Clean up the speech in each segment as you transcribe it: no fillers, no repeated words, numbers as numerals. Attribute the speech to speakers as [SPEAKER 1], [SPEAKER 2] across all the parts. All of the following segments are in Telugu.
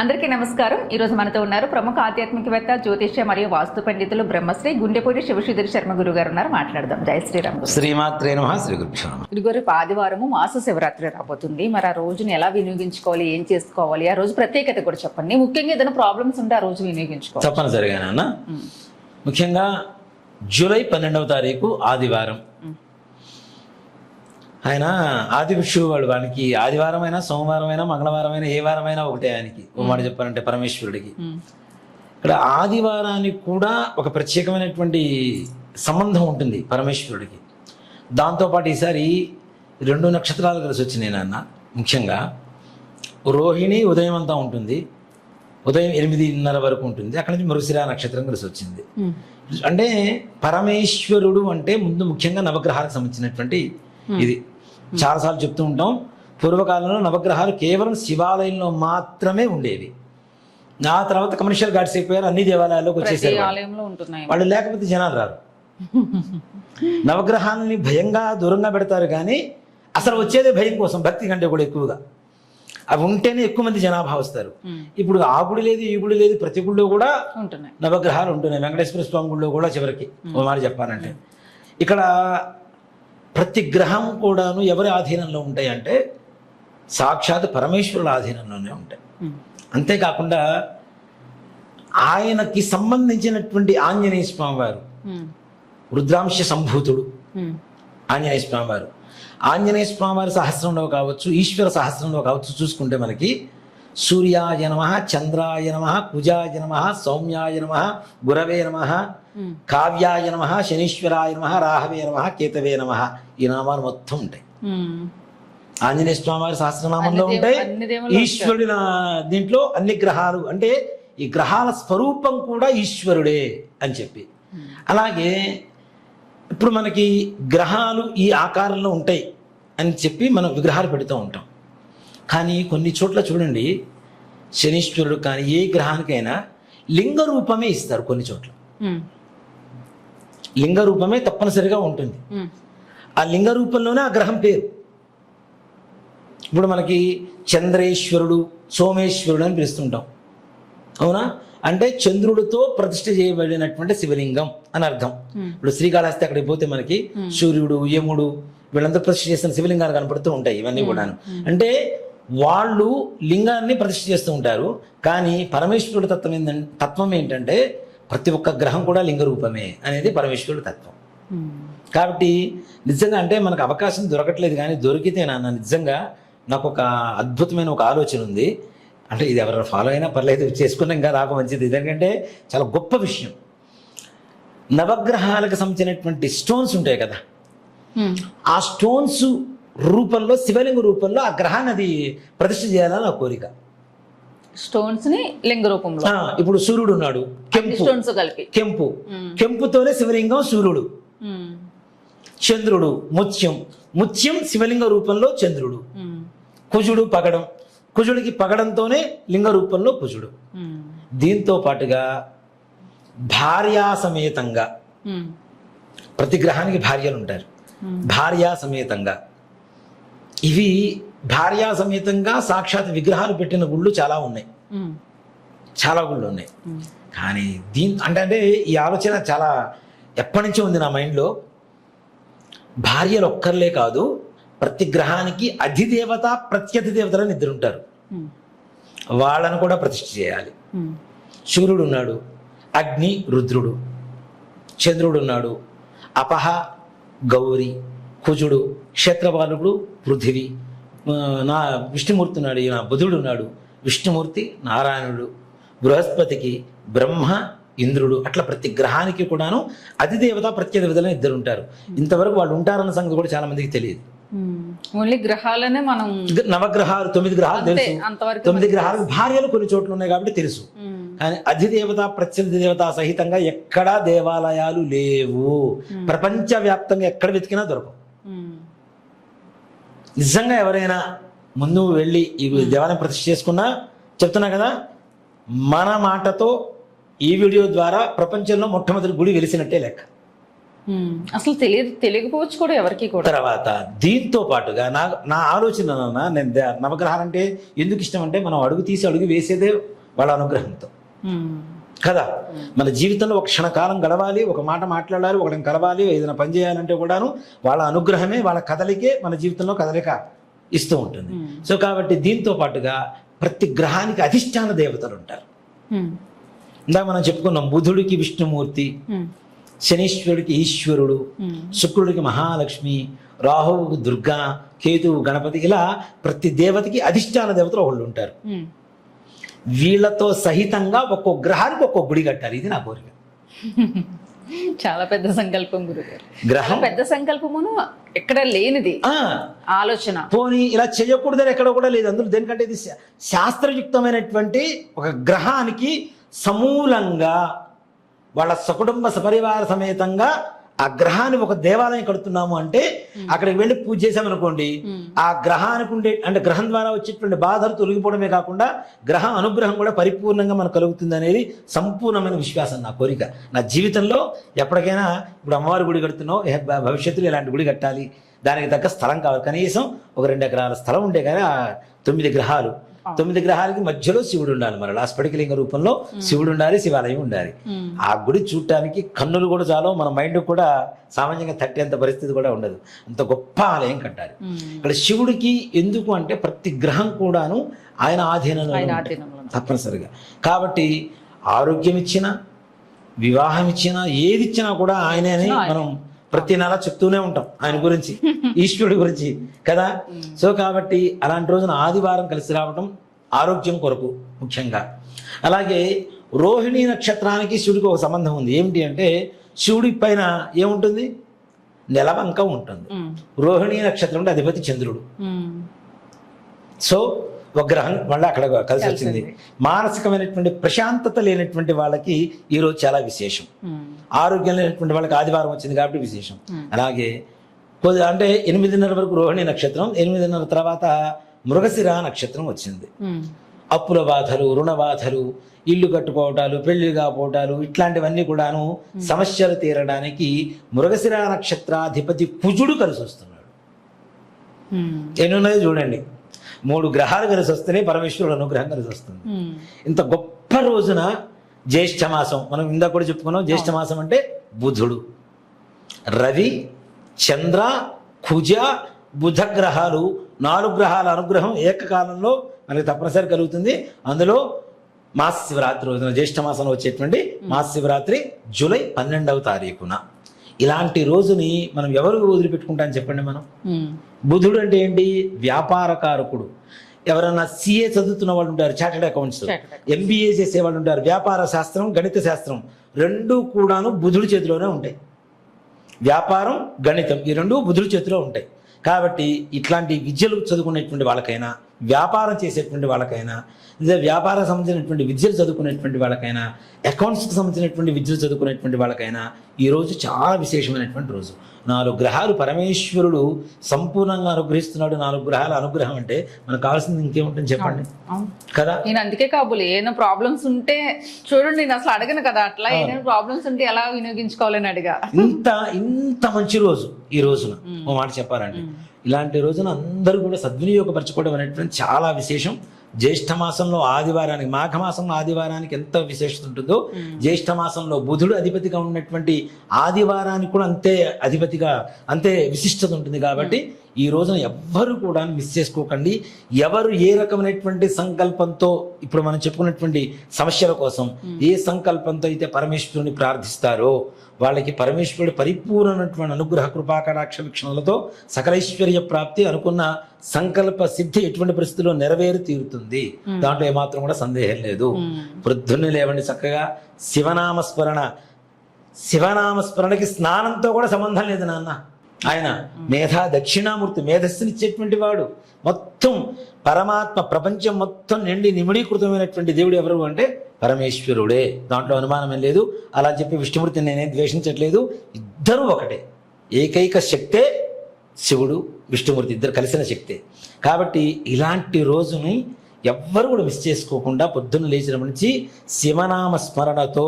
[SPEAKER 1] అందరికీ నమస్కారం. ఈ రోజు మనతో ఉన్నారు ప్రముఖ ఆధ్యాత్మికవేత్త, జ్యోతిష్య మరియు వాస్తు పండితులు బ్రహ్మశ్రీ గుండెపూడి శివశ్రీధర్ శర్మ గురువు గారు ఉన్నారు. మాట్లాడదాం. జై శ్రీరామ్.
[SPEAKER 2] శ్రీమాత్రే నమః. శ్రీ గురుభ్యో నమః.
[SPEAKER 1] గురుగారు, ఆదివారము మాస శివరాత్రి రాబోతుంది. మరి ఆ రోజుని ఎలా వినియోగించుకోవాలి, ఏం చేసుకోవాలి, ఆ రోజు ప్రత్యేకత కూడా చెప్పండి. ముఖ్యంగా ఏదైనా ప్రాబ్లమ్స్ ఉంటే ఆ రోజు వినియోగించుకోవాలి.
[SPEAKER 2] తప్పనిసరిగా నాన్న. ముఖ్యంగా జూలై 12వ తారీఖు ఆదివారం. ఆయన ఆది విష్ణువు వాడికి ఆదివారం అయినా, సోమవారం అయినా, మంగళవారం అయినా, ఏ వారమైనా ఒకటే ఆయనకి. ఓ మాట చెప్పాలంటే పరమేశ్వరుడికి. ఇక్కడ ఆదివారానికి కూడా ఒక ప్రత్యేకమైనటువంటి సంబంధం ఉంటుంది పరమేశ్వరుడికి. దాంతోపాటు ఈసారి 2 నక్షత్రాలు కలిసి వచ్చినాయి నాన్న. ముఖ్యంగా రోహిణి ఉదయం అంతా ఉంటుంది, ఉదయం 8:30 వరకు ఉంటుంది. అక్కడి నుంచి మృగశిర నక్షత్రం కలిసి వచ్చింది. అంటే పరమేశ్వరుడు అంటే ముందు ముఖ్యంగా నవగ్రహాలకు సంబంధించినటువంటి ఇది. చాలాసార్లు చెప్తూ ఉంటాం, పూర్వకాలంలో నవగ్రహాలు కేవలం శివాలయంలో మాత్రమే ఉండేవి. నా తర్వాత కమర్షియల్ గాడ్స్ అయిపోయారు, అన్ని దేవాలయాల్లోకి వచ్చేసారు. వాళ్ళు లేకపోతే జనాలు రారు. నవగ్రహాలని భయంగా దూరంగా పెడతారు, కానీ అసలు వచ్చేదే భయం కోసం, భక్తి కంటే కూడా ఎక్కువగా. అవి ఉంటేనే ఎక్కువ మంది జనాభా వస్తారు. ఇప్పుడు ఆ గుడి లేదు, ఈ గుడి లేదు, ప్రతి గుడిలో కూడా నవగ్రహాలు ఉంటున్నాయి. వెంకటేశ్వర స్వామి గుడిలో కూడా చివరికి ఓ మాట చెప్పాలంటే ఇక్కడ ప్రతి గ్రహం కూడాను ఎవరి ఆధీనంలో ఉంటాయి అంటే సాక్షాత్ పరమేశ్వరుల ఆధీనంలోనే ఉంటాయి. అంతేకాకుండా ఆయనకి సంబంధించినటువంటి ఆంజనేయ స్వామి వారు రుద్రాంశ సంభూతుడు. ఆంజనేయ స్వామి వారు ఆంజనేయ సహస్రంలో కావచ్చు, ఈశ్వర సహస్రంలో కావచ్చు, చూసుకుంటే మనకి సూర్యాయ నమః, చంద్రాయ నమః, కుజాయ నమః, సౌమ్యాయ నమః, గురవే నమః, కావ్యాయ నమః, శనీశ్వరాయ నమః, రాహవే నమః, కేతవే నమః, ఈ నామాలు మొత్తం ఉంటాయి. ఆంజనేయ స్వామి వారి సహస్రనామంలో ఉంటాయి. ఈశ్వరుడి దీంట్లో అన్ని గ్రహాలు, అంటే ఈ గ్రహాల స్వరూపం కూడా ఈశ్వరుడే అని చెప్పి. అలాగే ఇప్పుడు మనకి గ్రహాలు ఈ ఆకారంలో ఉంటాయి అని చెప్పి మనం విగ్రహాలు పెడుతూ ఉంటాం. కానీ కొన్ని చోట్ల చూడండి, శనీశ్వరుడు కానీ ఏ గ్రహానికైనా లింగ రూపమే ఇస్తారు. కొన్ని చోట్ల లింగ రూపమే తప్పనిసరిగా ఉంటుంది. ఆ లింగ రూపంలోనే ఆ గ్రహం పేరు. ఇప్పుడు మనకి చంద్రేశ్వరుడు, సోమేశ్వరుడు అని పిలుస్తుంటాం, అవునా? అంటే చంద్రుడితో ప్రతిష్ఠ చేయబడినటువంటి శివలింగం అని అర్థం. ఇప్పుడు శ్రీకాళహస్తి అక్కడికి పోతే మనకి సూర్యుడు, యముడు వీళ్ళందరూ ప్రతిష్ఠ చేసిన శివలింగాలు కనపడుతూ ఉంటాయి. ఇవన్నీ కూడాను అంటే వాళ్ళు లింగాన్ని ప్రతిష్ఠ చేస్తూ ఉంటారు. కానీ పరమేశ్వరుడు తత్వం ఏంటంటే ప్రతి ఒక్క గ్రహం కూడా లింగ రూపమే అనేది పరమేశ్వరుడు తత్వం. కాబట్టి నిజంగా అంటే మనకు అవకాశం దొరకట్లేదు, కానీ దొరికితే నాన్న నిజంగా నాకు ఒక అద్భుతమైన ఒక ఆలోచన ఉంది. అంటే ఇది ఎవరైనా ఫాలో అయినా పర్లేదు, చేసుకున్నా ఇంకా నాకు మంచిది. ఎందుకంటే చాలా గొప్ప విషయం. నవగ్రహాలకు సంబంధించినటువంటి స్టోన్స్ ఉంటాయి కదా, ఆ స్టోన్స్ రూపంలో, శివలింగ రూపంలో ఆ గ్రహాన్ని అది ప్రతిష్ఠ చేయాలని నా కోరిక.
[SPEAKER 1] స్టోన్స్ ని లింగ రూపంలో.
[SPEAKER 2] ఇప్పుడు సూర్యుడు ఉన్నాడు, కెంపుతోనే శివలింగం సూర్యుడు. చంద్రుడు ముత్యం శివలింగ రూపంలో చంద్రుడు. కుజుడు పగడం, కుజుడికి పగడంతోనే లింగ రూపంలో కుజుడు. దీంతో పాటుగా భార్యా సమేతంగా, ప్రతి గ్రహానికి భార్యలు ఉంటారు. భార్యా సమేతంగా, ఇవి భార్యా సమేతంగా సాక్షాత్ విగ్రహాలు పెట్టిన గుళ్ళు చాలా ఉన్నాయి, చాలా గుళ్ళు ఉన్నాయి. కానీ అంటే ఈ ఆలోచన చాలా ఎప్పటి నుంచో ఉంది నా మైండ్లో. భార్యలు ఒక్కర్లే కాదు, ప్రతి గ్రహానికి అధిదేవత, ప్రత్యధి దేవతలని ఇద్దరు ఉంటారు. వాళ్ళను కూడా ప్రతిష్ఠ చేయాలి. సూర్యుడు ఉన్నాడు, అగ్ని రుద్రుడు. చంద్రుడు ఉన్నాడు, అపహ గౌరి. కుజుడు క్షేత్రపాలకుడు పృథివీ. నా విష్ణుమూర్తి ఉన్నాడు, ఈయన బుధుడు ఉన్నాడు, విష్ణుమూర్తి నారాయణుడు. బృహస్పతికి బ్రహ్మ, ఇంద్రుడు. అట్లా ప్రతి గ్రహానికి కూడాను అధిదేవత, ప్రత్యదేవతలని ఇద్దరు ఉంటారు. ఇంతవరకు వాళ్ళు ఉంటారన్న సంగతి కూడా చాలా మందికి తెలియదు.
[SPEAKER 1] ఓన్లీ గ్రహాలనే మనం,
[SPEAKER 2] నవగ్రహాలు 9 గ్రహాలు తెలుసు. 9 గ్రహాలకు భార్యలు కొన్ని చోట్ల ఉన్నాయి కాబట్టి తెలుసు. కానీ అధిదేవత, ప్రత్యధిదేవత సహితంగా ఎక్కడా దేవాలయాలు లేవు. ప్రపంచవ్యాప్తంగా ఎక్కడ వెతికినా దొరకవు. నిజంగా ఎవరైనా ముందు వెళ్ళి ఈ దేవాలయం ప్రతిష్ఠ చేసుకున్నా, చెప్తున్నా కదా, మన మాటతో ఈ వీడియో ద్వారా ప్రపంచంలో మొట్టమొదటి గుడి వెలిసినట్టే లెక్క.
[SPEAKER 1] అసలు తెలియకపోవచ్చు కూడా ఎవరికి కూడా.
[SPEAKER 2] తర్వాత దీంతో పాటుగా నా ఆలోచన నేను నవగ్రహాలు అంటే ఎందుకు ఇష్టం అంటే మనం అడుగు తీసి అడుగు వేసేదే వాళ్ళ అనుగ్రహంతో కదా. మన జీవితంలో ఒక క్షణకాలం గడవాలి, ఒక మాట మాట్లాడాలి, ఒకరిని కలవాలి, ఏదైనా పని చేయాలంటే కూడాను వాళ్ళ అనుగ్రహమే, వాళ్ళ కదలికే మన జీవితంలో కదలిక ఇస్తూ ఉంటుంది. సో కాబట్టి దీంతో పాటుగా ప్రతి గ్రహానికి అధిష్టాన దేవతలు ఉంటారు. ఇందాక మనం చెప్పుకున్నాం, బుధుడికి విష్ణుమూర్తి, శనీశ్వరుడికి ఈశ్వరుడు, శుక్రుడికి మహాలక్ష్మి, రాహువుకు దుర్గా, కేతువు గణపతి, ఇలా ప్రతి దేవతకి అధిష్టాన దేవతలు ఒకళ్ళు ఉంటారు. వీళ్ళతో సహితంగా ఒక్కో గ్రహానికి ఒక్కో గుడి కట్టాలి. ఇది నా కోరిక.
[SPEAKER 1] చాలా పెద్ద సంకల్పం గురుగారు.
[SPEAKER 2] గ్రహం
[SPEAKER 1] పెద్ద సంకల్పమును ఎక్కడ లేనిది ఆలోచన.
[SPEAKER 2] పోనీ ఇలా చేయకూడదని ఎక్కడ కూడా లేదు. అందులో దేనికంటే ఇది శాస్త్రయుక్తమైనటువంటి ఒక గ్రహానికి సమూలంగా వాళ్ళ సకుటుంబ సపరివార సమేతంగా ఆ గ్రహాన్ని ఒక దేవాలయం కడుతున్నాము అంటే అక్కడికి వెళ్ళి పూజ చేసామనుకోండి, ఆ గ్రహానికి ఉండే అంటే గ్రహం ద్వారా వచ్చేటువంటి బాధలు తొలగిపోవడమే కాకుండా గ్రహ అనుగ్రహం కూడా పరిపూర్ణంగా మనకు కలుగుతుంది అనేది సంపూర్ణమైన విశ్వాసం, నా కోరిక. నా జీవితంలో ఎప్పటికైనా ఇప్పుడు అమ్మవారి గుడి కడుతున్నావు, భవిష్యత్తులో ఇలాంటి గుడి కట్టాలి, దానికి తగ్గ స్థలం కావాలి. కనీసం ఒక 2 ఎకరాల స్థలం ఉంటే కానీ ఆ 9 గ్రహాలు, 9 గ్రహాలకి మధ్యలో శివుడు ఉండాలి. మరి స్ఫటికలింగ రూపంలో శివుడు ఉండాలి, శివాలయం ఉండాలి. ఆ గుడి చూడటానికి కన్నులు కూడా చాలు, మన మైండ్ కూడా సామాన్యంగా తట్టేంత పరిస్థితి కూడా ఉండదు. అంత గొప్ప ఆలయం కట్టాలి. ఇక్కడ శివుడికి ఎందుకు అంటే ప్రతి గ్రహం కూడాను ఆయన ఆధీనంలో తప్పనిసరిగా. కాబట్టి ఆరోగ్యం ఇచ్చినా, వివాహం ఇచ్చినా, ఏది ఇచ్చినా కూడా ఆయనే అని మనం ప్రతి నెల చెప్తూనే ఉంటాం ఆయన గురించి, ఈశ్వరుడి గురించి కదా. సో కాబట్టి అలాంటి రోజున ఆదివారం కలిసి రావడం ఆరోగ్యం కొరకు ముఖ్యంగా. అలాగే రోహిణీ నక్షత్రానికి శివుడికి ఒక సంబంధం ఉంది. ఏమిటి అంటే శివుడి పైన ఏముంటుంది, నెలవంక ఉంటుంది. రోహిణీ నక్షత్రం అధిపతి చంద్రుడు. సో ఒక గ్రహం మళ్ళీ అక్కడ కలిసి వచ్చింది. మానసికమైనటువంటి ప్రశాంతత లేనటువంటి వాళ్ళకి ఈరోజు చాలా విశేషం. ఆరోగ్యం లేనటువంటి వాళ్ళకి ఆదివారం వచ్చింది కాబట్టి విశేషం. అలాగే అంటే 8:30 వరకు రోహిణి నక్షత్రం, 8:30 తర్వాత మృగశిర నక్షత్రం వచ్చింది. అప్పుల బాధలు, రుణ బాధలు, ఇల్లు కట్టుకోవటాలు, పెళ్లి కాపోవటాలు, ఇట్లాంటివన్నీ కూడాను సమస్యలు తీరడానికి మృగశిర నక్షత్రాధిపతి కుజుడు కలిసి వస్తున్నాడు. ఎన్నున్నది చూడండి, 3 గ్రహాలు కలిసి వస్తేనే పరమేశ్వరుడు అనుగ్రహం కలిసి వస్తుంది. ఇంత గొప్ప రోజున జ్యేష్ఠ మాసం, మనం ఇందాక కూడా చెప్పుకున్నాం. జ్యేష్ఠ మాసం అంటే బుధుడు, రవి, చంద్ర, కుజ, బుధ గ్రహాలు 4 గ్రహాల అనుగ్రహం ఏకకాలంలో మనకి తప్పనిసరి కలుగుతుంది. అందులో మహాశివరాత్రి రోజున, జ్యేష్ఠ మాసంలో వచ్చేటువంటి మహాశివరాత్రి జూలై 12వ తారీఖున. ఇలాంటి రోజుని మనం ఎవరు వదిలిపెట్టుకుంటామని చెప్పండి. మనం బుధుడు అంటే ఏంటి, వ్యాపారకారకుడు. ఎవరైనా సిఏ చదువుతున్న వాళ్ళు ఉంటారు, చార్టెడ్ అకౌంట్స్, ఎంబీఏ చేసే వాళ్ళు ఉంటారు. వ్యాపార శాస్త్రం, గణిత శాస్త్రం రెండూ కూడాను బుధుడి చేతిలోనే ఉంటాయి. వ్యాపారం, గణితం ఈ రెండూ బుధుడి చేతిలో ఉంటాయి. కాబట్టి ఇట్లాంటి విద్యలు చదువుకునేటువంటి వాళ్ళకైనా, వ్యాపారం చేసేటువంటి వాళ్ళకైనా, లేదా వ్యాపారం సంబంధించినటువంటి విద్యలు చదువుకునేటువంటి వాళ్ళకైనా, అకౌంట్స్కి సంబంధించినటువంటి విద్యలు చదువుకునేటువంటి వాళ్ళకైనా ఈరోజు చాలా విశేషమైనటువంటి రోజు. 4 గ్రహాలు పరమేశ్వరుడు సంపూర్ణంగా అనుగ్రహిస్తున్నాడు. 4 గ్రహాల అనుగ్రహం అంటే మనకు కావాల్సింది ఇంకేముంటుంది చెప్పండి కదా.
[SPEAKER 1] నేను అందుకే కాబోలు ఏమైనా ప్రాబ్లమ్స్ ఉంటే చూడండి, నేను అసలు అడగను కదా, అట్లా ఏమైనా ప్రాబ్లమ్స్ ఉంటే ఎలా వినియోగించుకోవాలని అడిగా.
[SPEAKER 2] ఇంత మంచి రోజు ఈ రోజున ఓ మాట చెప్పాలంటే, ఇలాంటి రోజున అందరూ కూడా సద్వినియోగపరచుకోవడం అనేటువంటి చాలా విశేషం. జ్యేష్ఠ మాసంలో ఆదివారానికి, మాఘమాసంలో ఆదివారానికి ఎంత విశేషత ఉంటుందో, జ్యేష్ఠ మాసంలో బుధుడు అధిపతిగా ఉన్నటువంటి ఆదివారానికి కూడా అంతే విశిష్టత ఉంటుంది. కాబట్టి ఈ రోజున ఎవ్వరు కూడా మిస్ చేసుకోకండి. ఎవరు ఏ రకమైనటువంటి సంకల్పంతో, ఇప్పుడు మనం చెప్పుకున్నటువంటి సమస్యల కోసం ఏ సంకల్పంతో అయితే పరమేశ్వరుని ప్రార్థిస్తారో వాళ్ళకి పరమేశ్వరుడు పరిపూర్ణమైనటువంటి అనుగ్రహ కృపాకటాక్ష వీక్షణలతో సకలైశ్వర్య ప్రాప్తి, అనుకున్న సంకల్ప సిద్ధి ఎటువంటి పరిస్థితుల్లో నెరవేరి తీరుతుంది. దాంట్లో ఏమాత్రం కూడా సందేహం లేదు. వృద్ధుల్ని లేవండి, చక్కగా శివనామస్మరణకి స్నానంతో కూడా సంబంధం లేదు నాన్న. ఆయన దక్షిణామూర్తి, మేధస్సునిచ్చేటువంటి వాడు. మొత్తం పరమాత్మ ప్రపంచం మొత్తం నిండి నిమిడీకృతమైనటువంటి దేవుడు ఎవరు అంటే పరమేశ్వరుడే. దాంట్లో అనుమానం ఏం లేదు. అలా చెప్పి విష్ణుమూర్తిని నేనేం ద్వేషించట్లేదు. ఇద్దరు ఒకటే, ఏకైక శక్తే శివుడు, విష్ణుమూర్తి, ఇద్దరు కలిసిన శక్తే. కాబట్టి ఇలాంటి రోజుని ఎవ్వరు కూడా మిస్ చేసుకోకుండా పొద్దున్న లేచిన నుంచి శివనామ స్మరణతో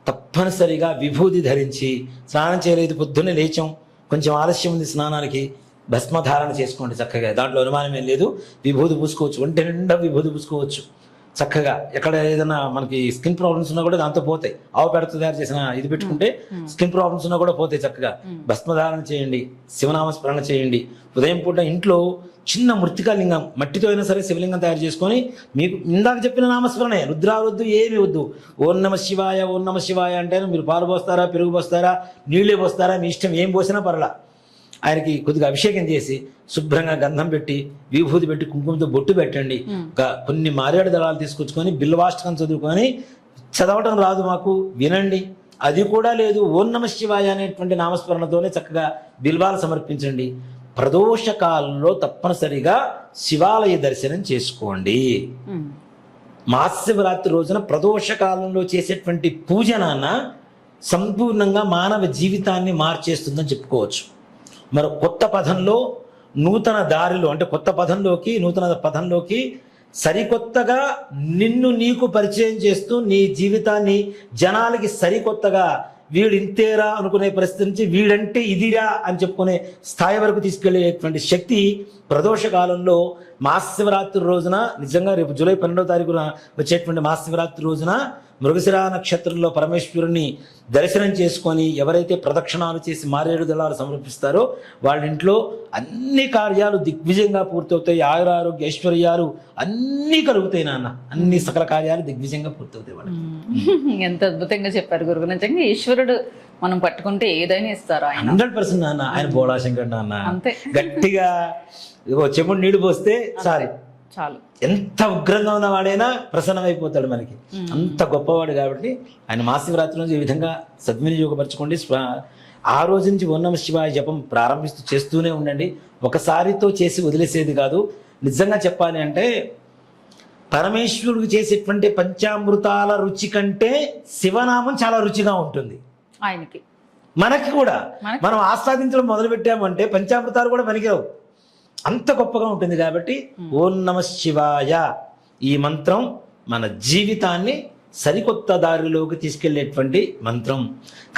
[SPEAKER 2] తప్పనిసరిగా విభూది ధరించి, స్నానం చేయలేదు పొద్దున్నే లేచాం, కొంచెం ఆలస్యం ఉంది స్నానానికి, భస్మధారణ చేసుకోండి చక్కగా, దాంట్లో అనుమానం ఏం లేదు. విభూది పూసుకోవచ్చు, ఒంటి నిండా విభూది పూసుకోవచ్చు చక్కగా. ఎక్కడ ఏదైనా మనకి స్కిన్ ప్రాబ్లమ్స్ ఉన్నా కూడా దాంతో పోతాయి. ఆవు పేడతో తయారు చేసిన ఇది పెట్టుకుంటే స్కిన్ ప్రాబ్లమ్స్ ఉన్నా కూడా పోతాయి చక్కగా. భస్మధారణ చేయండి, శివనామస్మరణ చేయండి. ఉదయం పూట ఇంట్లో చిన్న మృతికా లింగం, మట్టితో అయినా సరే శివలింగం తయారు చేసుకొని, మీకు ఇందాక చెప్పిన నామస్మరణే, రుద్రావద్దు ఏమి వద్దు. ఓం నమ శివాయ, ఓం నమ శివాయ అంటే మీరు పాలు పోస్తారా, పెరుగు పోస్తారా, నీళ్ళే పోస్తారా, మీ ఇష్టం, ఏం పోసినా పర్లా. ఆయనకి కొద్దిగా అభిషేకం చేసి శుభ్రంగా గంధం పెట్టి, విభూతి పెట్టి, కుంకుమతో బొట్టు పెట్టండి. కొన్ని మారేడు దళాలు తీసుకొచ్చుకొని బిల్వాష్టకం చదువుకొని, చదవటం రాదు మాకు, వినండి. అది కూడా లేదు, ఓం నమ శివాయ అనేటువంటి నామస్మరణతోనే చక్కగా బిల్వాలు సమర్పించండి. ప్రదోష కాలంలో తప్పనిసరిగా శివాలయ దర్శనం చేసుకోండి. మహాశివరాత్రి రోజున ప్రదోష కాలంలో చేసేటువంటి పూజ సంపూర్ణంగా మానవ జీవితాన్ని మార్చేస్తుందని చెప్పుకోవచ్చు. మరి కొత్త పదంలో, నూతన దారిలో, అంటే కొత్త పదంలోకి, నూతన పదంలోకి సరికొత్తగా నిన్ను నీకు పరిచయం చేస్తూ, నీ జీవితాన్ని జనాలకి సరికొత్తగా వీడు ఇంతేరా అనుకునే పరిస్థితి నుంచి వీడంటే ఇదిరా అని చెప్పుకునే స్థాయి వరకు తీసుకెళ్లేటువంటి శక్తి ప్రదోష కాలంలో మహాశివరాత్రి రోజున, నిజంగా రేపు జూలై 12వ తారీఖున వచ్చేటువంటి మహాశివరాత్రి రోజున మృగశిర నక్షత్రంలో పరమేశ్వరుని దర్శనం చేసుకొని ఎవరైతే ప్రదక్షిణాలు చేసి మారేడు దళాలు సమర్పిస్తారో వాళ్ళ ఇంట్లో అన్ని కార్యాలు దిగ్విజయంగా పూర్తవుతాయి. ఆయురారోగ్య ఐశ్వర్యాలు అన్నీ కలుగుతాయి నాన్న, అన్ని సకల కార్యాలు దిగ్విజయంగా పూర్తవుతాయి వాళ్ళకి.
[SPEAKER 1] ఎంత అద్భుతంగా చెప్పారు గురువు. నిజంగా ఈశ్వరుడు మనం పట్టుకుంటే ఏదైనా ఇస్తారు ఆయన.
[SPEAKER 2] 100% నాన్న. ఆయన బోళాశంకర్ నాన్న,
[SPEAKER 1] అంతే.
[SPEAKER 2] గట్టిగా చెముడు నీళ్లు పోస్తే
[SPEAKER 1] చాలు,
[SPEAKER 2] ఎంత ఉగ్రంగా ఉన్నవాడైనా ప్రసన్నమైపోతాడు మనకి. అంత గొప్పవాడు కాబట్టి ఆయన మహాశివరాత్రి రోజు ఈ విధంగా సద్వినియోగపరచుకోండి. ఆ రోజు నుంచి ఓం నమః శివాయ జపం ప్రారంభిస్తూ చేస్తూనే ఉండండి. ఒకసారితో చేసి వదిలేసేది కాదు. నిజంగా చెప్పాలి అంటే పరమేశ్వరుడికి చేసేటువంటి పంచామృతాల రుచి కంటే శివనామం చాలా రుచిగా ఉంటుంది
[SPEAKER 1] ఆయనకి.
[SPEAKER 2] మనకి కూడా మనం ఆస్వాదించడం మొదలు పెట్టామంటే పంచామృతాలు కూడా పనికిరావు, అంత గొప్పగా ఉంటుంది. కాబట్టి ఓం నమః శివాయ ఈ మంత్రం మన జీవితాన్ని సరికొత్త దారిలోకి తీసుకెళ్లేటువంటి మంత్రం.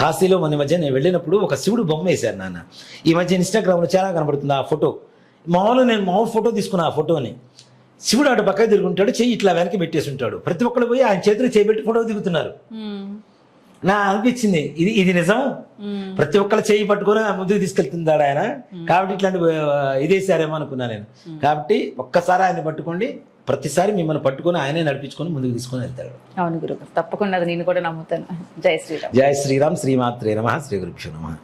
[SPEAKER 2] కాశీలో మన మధ్య నేను వెళ్ళినప్పుడు ఒక శివుడు బొమ్మ వేశారు నాన్న. ఈ మధ్య ఇన్స్టాగ్రామ్లో చాలా కనబడుతుంది ఆ ఫోటో. నేను మామూలు ఫోటో తీసుకున్నా. ఆ ఫోటోని శివుడు అటు పక్కన తిరుగుంటాడు, చెయ్యి ఇట్లా వెనక్కి పెట్టేసి ఉంటాడు. ప్రతి ఒక్కరు పోయి ఆయన చేతులు చేయబెట్టి ఫోటో దిగుతున్నారు. నా అనిపించింది ఇది నిజం. ప్రతి ఒక్కరు చేయి పట్టుకొని ముందుకు తీసుకెళ్తున్నాడు ఆయన. కాబట్టి ఇట్లాంటి ఇదేసారేమో అనుకున్నా నేను. కాబట్టి ఒక్కసారి ఆయన పట్టుకోండి, ప్రతిసారి మిమ్మల్ని పట్టుకొని ఆయనే నడిపించుకొని ముందుకు తీసుకొని వెళ్తాడు.
[SPEAKER 1] అవును గురువు, తప్పకుండా అది నేను కూడా నమ్ముతాను. జై శ్రీరామ్.
[SPEAKER 2] జై శ్రీరామ్. శ్రీమాత్రే నమః. శ్రీ గురుభ్యో నమః.